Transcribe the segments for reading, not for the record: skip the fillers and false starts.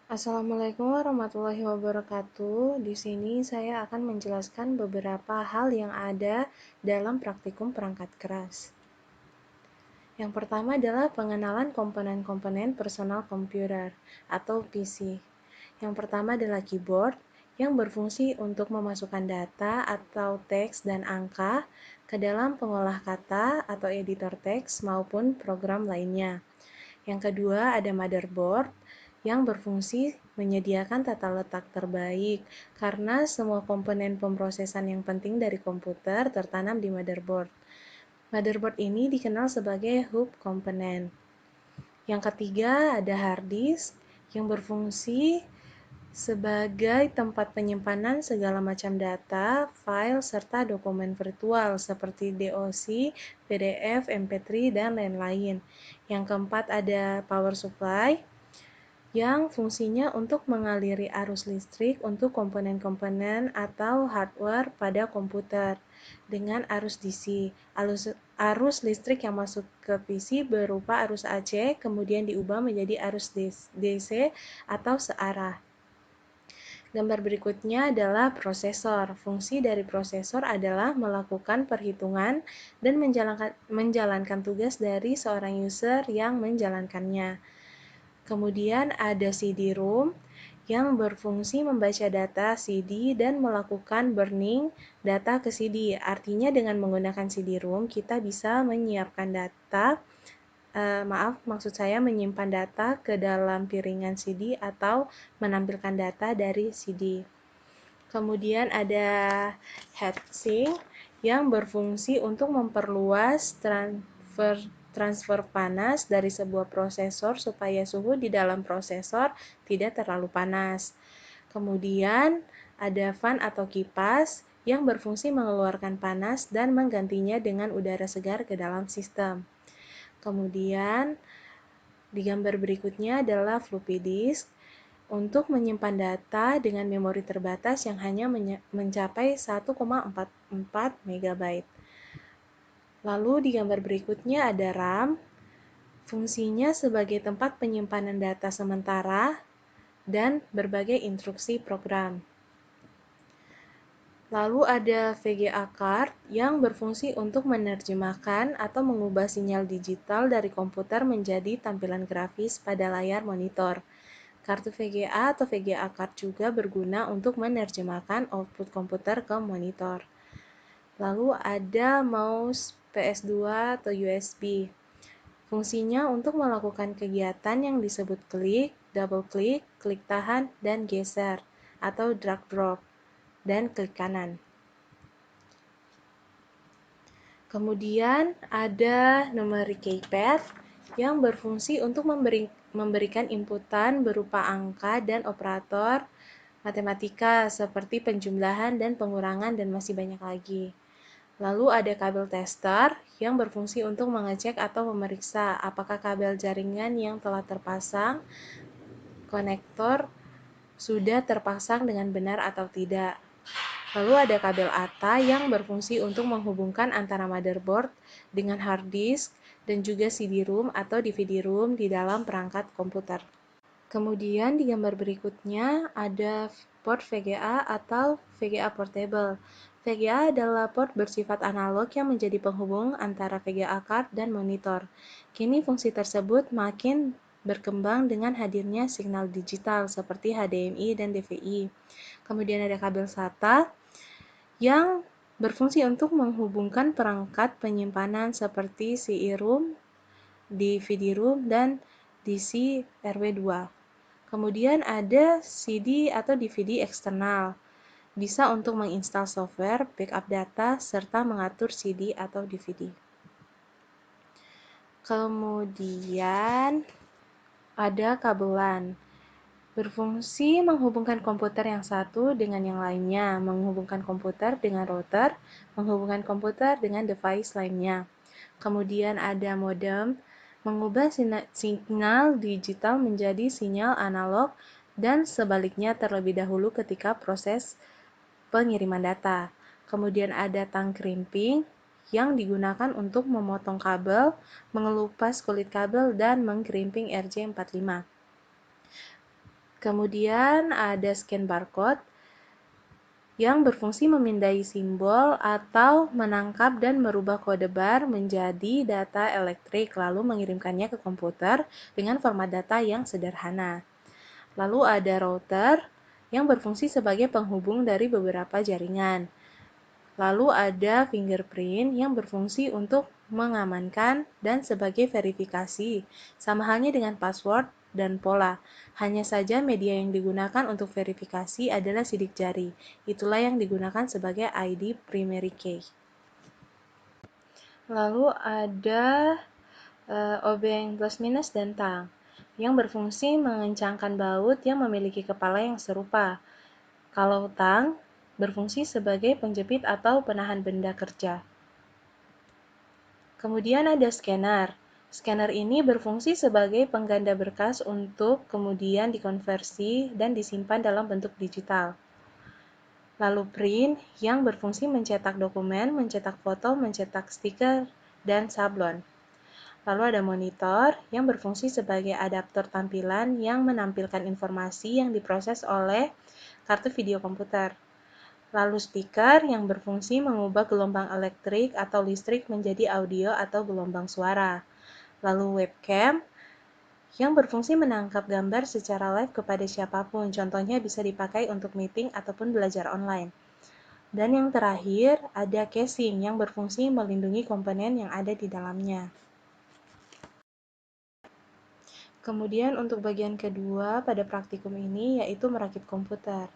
Assalamualaikum warahmatullahi wabarakatuh. Di sini saya akan menjelaskan beberapa hal yang ada dalam praktikum perangkat keras. Yang pertama adalah pengenalan komponen-komponen personal computer atau PC. Yang pertama adalah keyboard yang berfungsi untuk memasukkan data atau teks dan angka ke dalam pengolah kata atau editor teks maupun program lainnya. Yang kedua ada motherboard yang berfungsi menyediakan tata letak terbaik karena semua komponen pemrosesan yang penting dari komputer tertanam di motherboard. Motherboard ini dikenal sebagai hub komponen. Yang ketiga ada hard disk yang berfungsi sebagai tempat penyimpanan segala macam data, file, serta dokumen virtual seperti DOC, PDF, MP3, dan lain-lain. Yang keempat ada power supply yang fungsinya untuk mengaliri arus listrik untuk komponen-komponen atau hardware pada komputer dengan arus DC. Arus listrik yang masuk ke PC berupa arus AC, kemudian diubah menjadi arus DC atau searah. Gambar berikutnya adalah prosesor. Fungsi dari prosesor adalah melakukan perhitungan dan menjalankan tugas dari seorang user yang menjalankannya. Kemudian ada CD-ROM yang berfungsi membaca data CD dan melakukan burning data ke CD. Artinya dengan menggunakan CD-ROM kita bisa menyiapkan data, maksud saya menyimpan data ke dalam piringan CD atau menampilkan data dari CD. Kemudian ada heatsink yang berfungsi untuk memperluas transfer panas dari sebuah prosesor supaya suhu di dalam prosesor tidak terlalu panas. Kemudian ada fan atau kipas yang berfungsi mengeluarkan panas dan menggantinya dengan udara segar ke dalam sistem. Kemudian di gambar berikutnya adalah floppy disk untuk menyimpan data dengan memori terbatas yang hanya mencapai 1,44 MB. Lalu di gambar berikutnya ada RAM, fungsinya sebagai tempat penyimpanan data sementara dan berbagai instruksi program. Lalu ada VGA card yang berfungsi untuk menerjemahkan atau mengubah sinyal digital dari komputer menjadi tampilan grafis pada layar monitor. Kartu VGA atau VGA card juga berguna untuk menerjemahkan output komputer ke monitor. Lalu ada mouse PS2 atau USB. Fungsinya untuk melakukan kegiatan yang disebut klik, double klik, klik tahan, dan geser, atau drag drop, dan klik kanan. Kemudian ada numeric keypad yang berfungsi untuk memberikan inputan berupa angka dan operator matematika seperti penjumlahan dan pengurangan dan masih banyak lagi. Lalu ada kabel tester yang berfungsi untuk mengecek atau memeriksa apakah kabel jaringan yang telah terpasang konektor sudah terpasang dengan benar atau tidak. Lalu ada kabel ATA yang berfungsi untuk menghubungkan antara motherboard dengan hard disk dan juga CD-ROM atau DVD-ROM di dalam perangkat komputer. Kemudian di gambar berikutnya ada port VGA atau VGA portable. VGA adalah port bersifat analog yang menjadi penghubung antara VGA card dan monitor. Kini fungsi tersebut makin berkembang dengan hadirnya signal digital seperti HDMI dan DVI. Kemudian ada kabel SATA yang berfungsi untuk menghubungkan perangkat penyimpanan seperti CD-ROM, DVD-ROM, dan DC RW2. Kemudian ada CD atau DVD eksternal, bisa untuk menginstal software, backup data, serta mengatur CD atau DVD. Kemudian ada kabelan, berfungsi menghubungkan komputer yang satu dengan yang lainnya, menghubungkan komputer dengan router, menghubungkan komputer dengan device lainnya. Kemudian ada modem, mengubah sinyal digital menjadi sinyal analog dan sebaliknya terlebih dahulu ketika proses pengiriman data. Kemudian ada tang crimping yang digunakan untuk memotong kabel, mengelupas kulit kabel, dan mengkrimping RJ45. Kemudian ada scan barcode yang berfungsi memindai simbol atau menangkap dan merubah kode bar menjadi data elektrik lalu mengirimkannya ke komputer dengan format data yang sederhana. Lalu ada router yang berfungsi sebagai penghubung dari beberapa jaringan. Lalu ada fingerprint yang berfungsi untuk mengamankan dan sebagai verifikasi, sama halnya dengan password dan pola. Hanya saja media yang digunakan untuk verifikasi adalah sidik jari. Itulah yang digunakan sebagai ID primary key. Lalu ada obeng plus minus dan tang yang berfungsi mengencangkan baut yang memiliki kepala yang serupa. Kalau tang berfungsi sebagai penjepit atau penahan benda kerja. Kemudian ada scanner. Scanner ini berfungsi sebagai pengganda berkas untuk kemudian dikonversi dan disimpan dalam bentuk digital. Lalu print yang berfungsi mencetak dokumen, mencetak foto, mencetak stiker, dan sablon. Lalu ada monitor yang berfungsi sebagai adaptor tampilan yang menampilkan informasi yang diproses oleh kartu video komputer. Lalu speaker yang berfungsi mengubah gelombang elektrik atau listrik menjadi audio atau gelombang suara. Lalu webcam yang berfungsi menangkap gambar secara live kepada siapapun. Contohnya bisa dipakai untuk meeting ataupun belajar online. Dan yang terakhir ada casing yang berfungsi melindungi komponen yang ada di dalamnya. Kemudian untuk bagian kedua pada praktikum ini yaitu merakit komputer.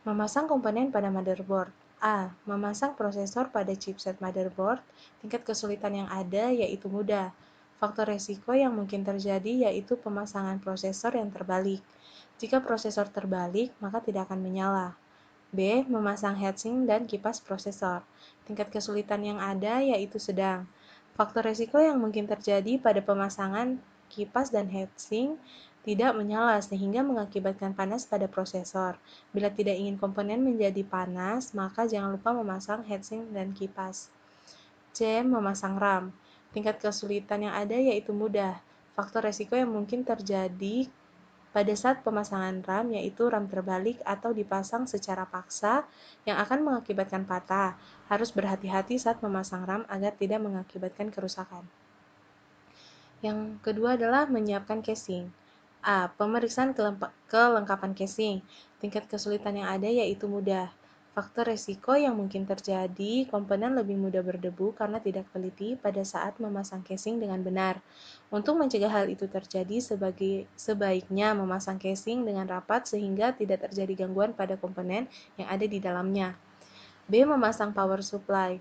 Memasang komponen pada motherboard. A. Memasang prosesor pada chipset motherboard. Tingkat kesulitan yang ada yaitu mudah. Faktor resiko yang mungkin terjadi yaitu pemasangan prosesor yang terbalik. Jika prosesor terbalik, maka tidak akan menyala. B. Memasang heatsink dan kipas prosesor. Tingkat kesulitan yang ada yaitu sedang. Faktor resiko yang mungkin terjadi pada pemasangan kipas dan heatsink tidak menyala sehingga mengakibatkan panas pada prosesor. Bila tidak ingin komponen menjadi panas, maka jangan lupa memasang heatsink dan kipas. C. Memasang RAM. Tingkat kesulitan yang ada yaitu mudah. Faktor resiko yang mungkin terjadi pada saat pemasangan RAM yaitu RAM terbalik atau dipasang secara paksa yang akan mengakibatkan patah. Harus berhati-hati saat memasang RAM agar tidak mengakibatkan kerusakan. Yang kedua adalah menyiapkan casing. A. Pemeriksaan kelengkapan casing. Tingkat kesulitan yang ada yaitu mudah. Faktor resiko yang mungkin terjadi, komponen lebih mudah berdebu karena tidak teliti pada saat memasang casing dengan benar. Untuk mencegah hal itu terjadi, sebaiknya memasang casing dengan rapat sehingga tidak terjadi gangguan pada komponen yang ada di dalamnya. B. Memasang power supply.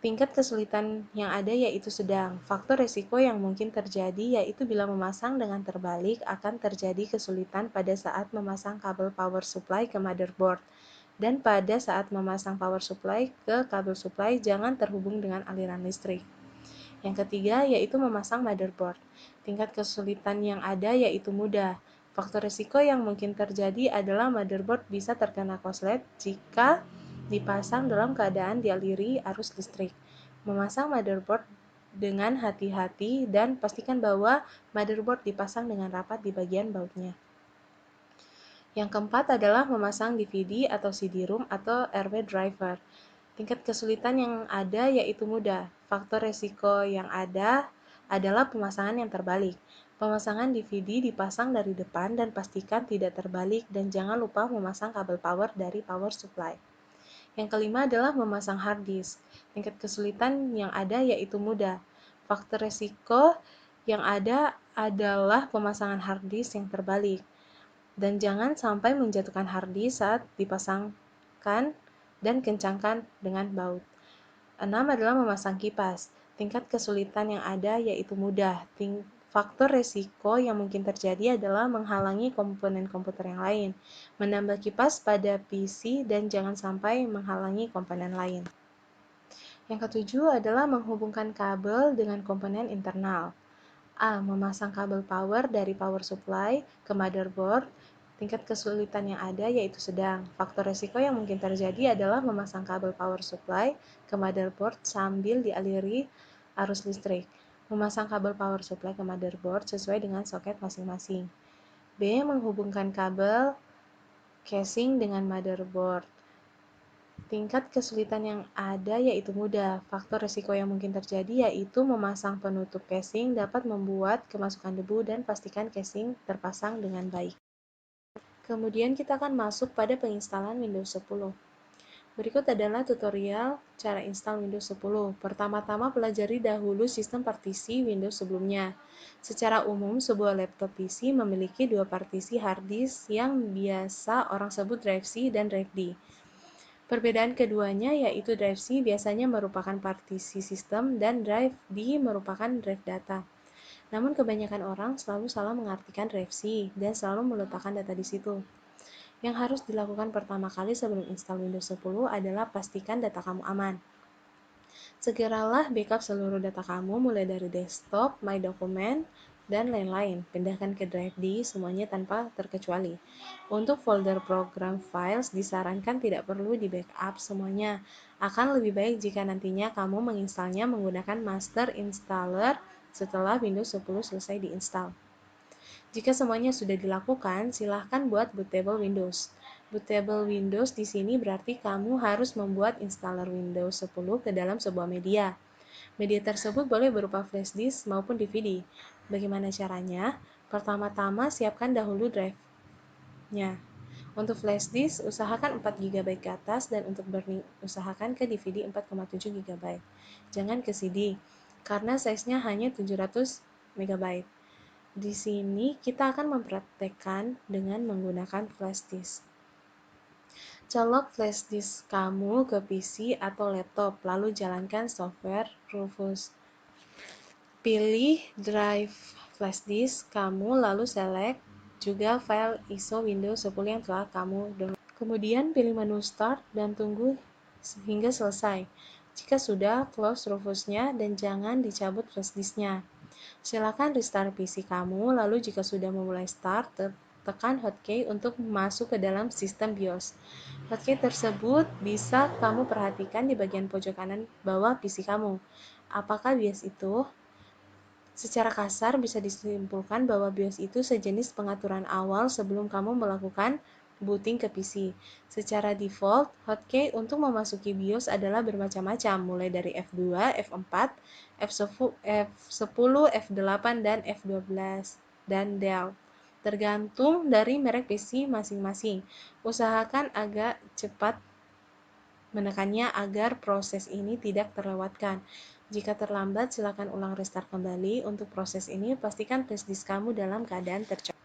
Tingkat kesulitan yang ada yaitu sedang. Faktor resiko yang mungkin terjadi yaitu bila memasang dengan terbalik akan terjadi kesulitan pada saat memasang kabel power supply ke motherboard. Dan pada saat memasang power supply ke kabel supply jangan terhubung dengan aliran listrik. Yang ketiga yaitu memasang motherboard. Tingkat kesulitan yang ada yaitu mudah. Faktor resiko yang mungkin terjadi adalah motherboard bisa terkena korslet jika dipasang dalam keadaan dialiri arus listrik. Memasang motherboard dengan hati-hati dan pastikan bahwa motherboard dipasang dengan rapat di bagian bautnya. Yang keempat adalah memasang DVD atau CD-ROM atau RW driver. Tingkat kesulitan yang ada yaitu mudah. Faktor resiko yang ada adalah pemasangan yang terbalik. Pemasangan DVD dipasang dari depan dan pastikan tidak terbalik dan jangan lupa memasang kabel power dari power supply. Yang kelima adalah memasang hard disk. Tingkat kesulitan yang ada yaitu mudah. Faktor resiko yang ada adalah pemasangan hard disk yang terbalik. Dan jangan sampai menjatuhkan hard disk saat dipasangkan dan kencangkan dengan baut. 6 adalah memasang kipas. Tingkat kesulitan yang ada yaitu mudah. Faktor resiko yang mungkin terjadi adalah menghalangi komponen komputer yang lain, menambah kipas pada PC, dan jangan sampai menghalangi komponen lain. Yang ketujuh adalah menghubungkan kabel dengan komponen internal. A. Memasang kabel power dari power supply ke motherboard. Tingkat kesulitan yang ada yaitu sedang. Faktor resiko yang mungkin terjadi adalah memasang kabel power supply ke motherboard sambil dialiri arus listrik. Memasang kabel power supply ke motherboard sesuai dengan soket masing-masing. B. Menghubungkan kabel casing dengan motherboard. Tingkat kesulitan yang ada yaitu mudah. Faktor risiko yang mungkin terjadi yaitu memasang penutup casing dapat membuat kemasukan debu dan pastikan casing terpasang dengan baik. Kemudian kita akan masuk pada penginstalan Windows 10. Berikut adalah tutorial cara install Windows 10. Pertama-tama pelajari dahulu sistem partisi Windows sebelumnya. Secara umum, sebuah laptop PC memiliki dua partisi hard disk yang biasa orang sebut drive C dan drive D. Perbedaan keduanya yaitu drive C biasanya merupakan partisi sistem dan drive D merupakan drive data. Namun kebanyakan orang selalu salah mengartikan drive C dan selalu meletakkan data di situ. Yang harus dilakukan pertama kali sebelum install Windows 10 adalah pastikan data kamu aman. Segeralah backup seluruh data kamu mulai dari desktop, My Document, dan lain-lain. Pindahkan ke drive D semuanya tanpa terkecuali. Untuk folder program files disarankan tidak perlu di backup semuanya. Akan lebih baik jika nantinya kamu menginstalnya menggunakan master installer setelah Windows 10 selesai diinstal. Jika semuanya sudah dilakukan, silahkan buat bootable Windows. Bootable Windows di sini berarti kamu harus membuat installer Windows 10 ke dalam sebuah media. Media tersebut boleh berupa flash disk maupun DVD. Bagaimana caranya? Pertama-tama siapkan dahulu drive-nya. Untuk flash disk, usahakan 4 GB ke atas dan untuk burning, usahakan ke DVD 4,7 GB. Jangan ke CD, karena size-nya hanya 700 MB. Di sini kita akan mempraktekkan dengan menggunakan flash disk. Colok flash disk kamu ke PC atau laptop, lalu jalankan software Rufus. Pilih drive flash disk kamu, lalu select juga file ISO Windows 10 yang telah kamu download. Kemudian pilih menu Start dan tunggu hingga selesai. Jika sudah, close Rufusnya dan jangan dicabut flash disknya. Silakan restart PC kamu, lalu jika sudah memulai start, tekan hotkey untuk masuk ke dalam sistem BIOS. Hotkey tersebut bisa kamu perhatikan di bagian pojok kanan bawah PC kamu. Apakah BIOS itu? Secara kasar bisa disimpulkan bahwa BIOS itu sejenis pengaturan awal sebelum kamu melakukan booting ke PC. Secara default, hotkey untuk memasuki BIOS adalah bermacam-macam, mulai dari F2, F4, F10, F8, dan F12, dan Del. Tergantung dari merek PC masing-masing. Usahakan agak cepat menekannya agar proses ini tidak terlewatkan. Jika terlambat, silakan ulang restart kembali. Untuk proses ini, pastikan flash disk kamu dalam keadaan tercocok.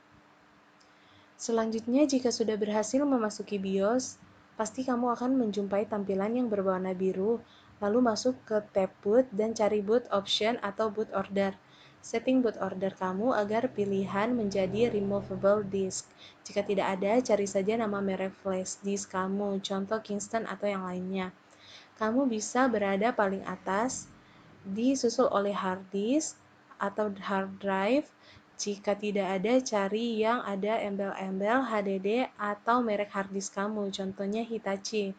Selanjutnya, jika sudah berhasil memasuki BIOS, pasti kamu akan menjumpai tampilan yang berwarna biru, lalu masuk ke tab boot dan cari boot option atau boot order. Setting boot order kamu agar pilihan menjadi removable disk. Jika tidak ada, cari saja nama merek flash disk kamu, contoh Kingston atau yang lainnya. Kamu bisa berada paling atas, disusul oleh hard disk atau hard drive. Jika tidak ada, cari yang ada embel-embel HDD atau merek hard disk kamu, contohnya Hitachi.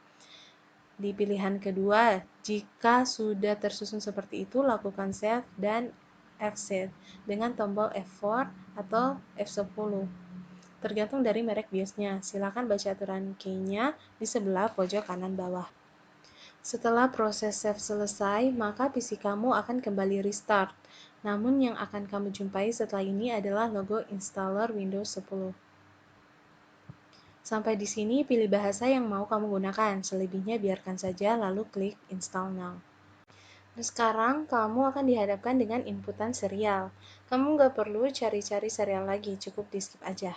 Di pilihan kedua, jika sudah tersusun seperti itu, lakukan save dan exit dengan tombol F4 atau F10. Tergantung dari merek BIOS-nya. Silakan baca aturan key-nya di sebelah pojok kanan bawah. Setelah proses save selesai, maka PC kamu akan kembali restart. Namun yang akan kamu jumpai setelah ini adalah logo installer Windows 10. Sampai di sini pilih bahasa yang mau kamu gunakan, selebihnya biarkan saja lalu klik install now. Nah, sekarang kamu akan dihadapkan dengan inputan serial. Kamu nggak perlu cari-cari serial lagi, cukup di skip aja.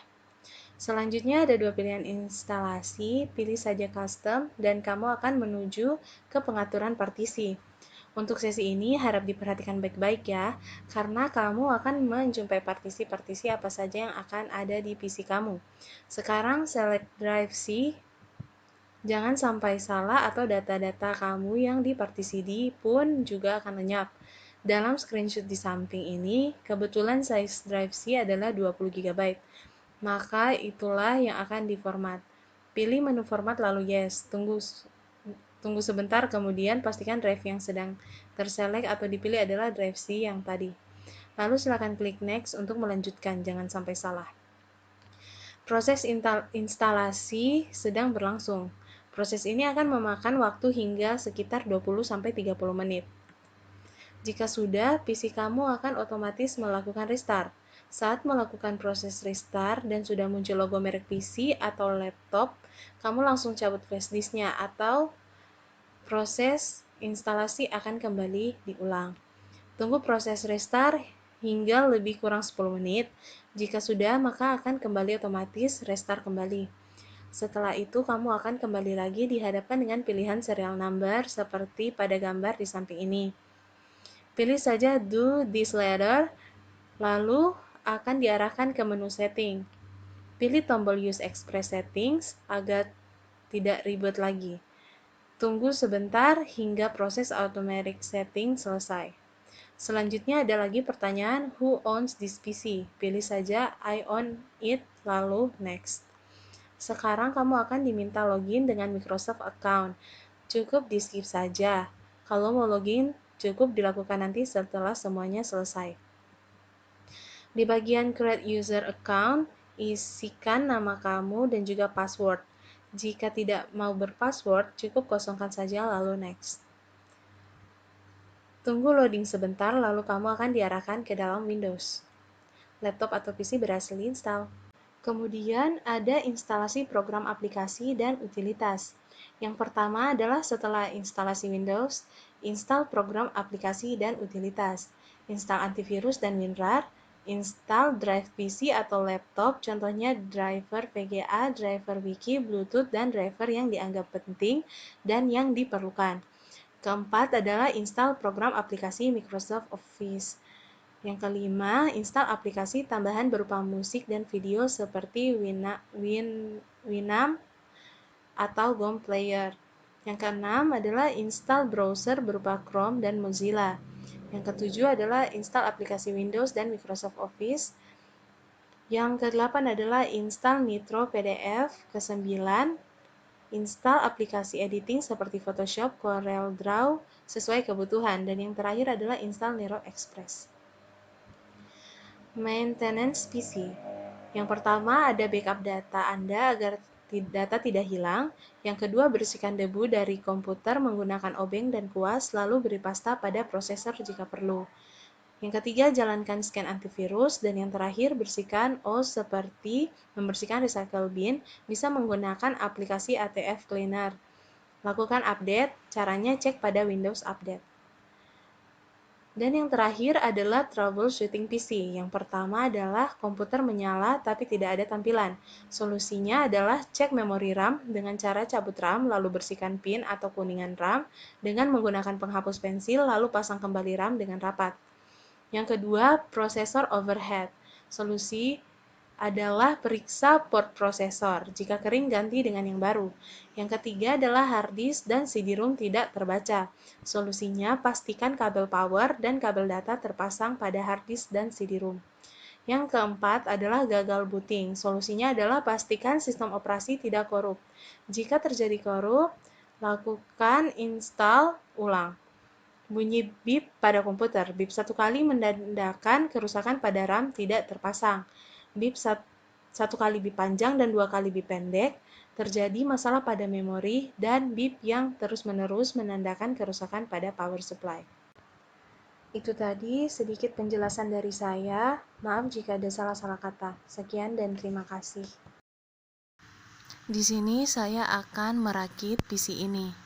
Selanjutnya ada dua pilihan instalasi, pilih saja custom dan kamu akan menuju ke pengaturan partisi. Untuk sesi ini harap diperhatikan baik-baik ya, karena kamu akan menjumpai partisi-partisi apa saja yang akan ada di PC kamu. Sekarang select drive C, jangan sampai salah atau data-data kamu yang di partisi D pun juga akan lenyap. Dalam screenshot di samping ini, kebetulan size drive C adalah 20 GB. Maka itulah yang akan diformat. Pilih menu format lalu yes. Tunggu sebentar, kemudian pastikan drive yang sedang terselect atau dipilih adalah drive C yang tadi. Lalu silakan klik next untuk melanjutkan, jangan sampai salah. Proses instalasi sedang berlangsung. Proses ini akan memakan waktu hingga sekitar 20-30 menit. Jika sudah, PC kamu akan otomatis melakukan restart. Saat melakukan proses restart dan sudah muncul logo merek PC atau laptop, kamu langsung cabut flash disknya atau proses instalasi akan kembali diulang. Tunggu proses restart hingga lebih kurang 10 menit. Jika sudah, maka akan kembali otomatis restart kembali. Setelah itu, kamu akan kembali lagi dihadapkan dengan pilihan serial number seperti pada gambar di samping ini. Pilih saja Do This Later, lalu akan diarahkan ke menu setting. Pilih tombol Use Express Settings agar tidak ribet lagi. Tunggu sebentar hingga proses automatic setting selesai. Selanjutnya ada lagi pertanyaan Who owns this PC? Pilih saja I own it, lalu Next. Sekarang kamu akan diminta login dengan Microsoft account. Cukup di-skip saja. Kalau mau login, cukup dilakukan nanti setelah semuanya selesai. Di bagian Create User Account, isikan nama kamu dan juga password. Jika tidak mau berpassword, cukup kosongkan saja lalu Next. Tunggu loading sebentar, lalu kamu akan diarahkan ke dalam Windows. Laptop atau PC berhasil install. Kemudian ada instalasi program aplikasi dan utilitas. Yang pertama adalah setelah instalasi Windows, install program aplikasi dan utilitas. Install antivirus dan WinRAR, install drive PC atau laptop, contohnya driver VGA, driver Wiki, Bluetooth, dan driver yang dianggap penting dan yang diperlukan. Keempat adalah install program aplikasi Microsoft Office. Yang kelima, install aplikasi tambahan berupa musik dan video seperti Winamp atau GOM Player. Yang keenam adalah install browser berupa Chrome dan Mozilla. Yang ketujuh adalah install aplikasi Windows dan Microsoft Office. Yang kedelapan adalah install Nitro PDF. Kesembilan, install aplikasi editing seperti Photoshop, Corel Draw sesuai kebutuhan. Dan yang terakhir adalah install Nero Express. Maintenance PC. Yang pertama ada backup data Anda agar data tidak hilang. Yang kedua, bersihkan debu dari komputer menggunakan obeng dan kuas, lalu beri pasta pada prosesor jika perlu. Yang ketiga, jalankan scan antivirus. Dan yang terakhir, bersihkan OS seperti membersihkan recycle bin, bisa menggunakan aplikasi ATF Cleaner. Lakukan update, caranya cek pada Windows Update. Dan yang terakhir adalah troubleshooting PC. Yang pertama adalah komputer menyala tapi tidak ada tampilan. Solusinya adalah cek memori RAM dengan cara cabut RAM lalu bersihkan pin atau kuningan RAM dengan menggunakan penghapus pensil lalu pasang kembali RAM dengan rapat. Yang kedua, prosesor overhead. Solusi adalah periksa port prosesor. Jika kering, ganti dengan yang baru. Yang ketiga adalah hard disk dan CD-ROM tidak terbaca. Solusinya, pastikan kabel power dan kabel data terpasang pada hard disk dan CD-ROM. Yang keempat adalah gagal booting. Solusinya adalah pastikan sistem operasi tidak korup. Jika terjadi korup, lakukan install ulang. Bunyi bip pada komputer. Bip satu kali menandakan kerusakan pada RAM tidak terpasang. Bip satu kali bip panjang dan dua kali bip pendek, terjadi masalah pada memori, dan bip yang terus-menerus menandakan kerusakan pada power supply. Itu tadi sedikit penjelasan dari saya. Maaf jika ada salah-salah kata. Sekian dan terima kasih. Di sini saya akan merakit PC ini.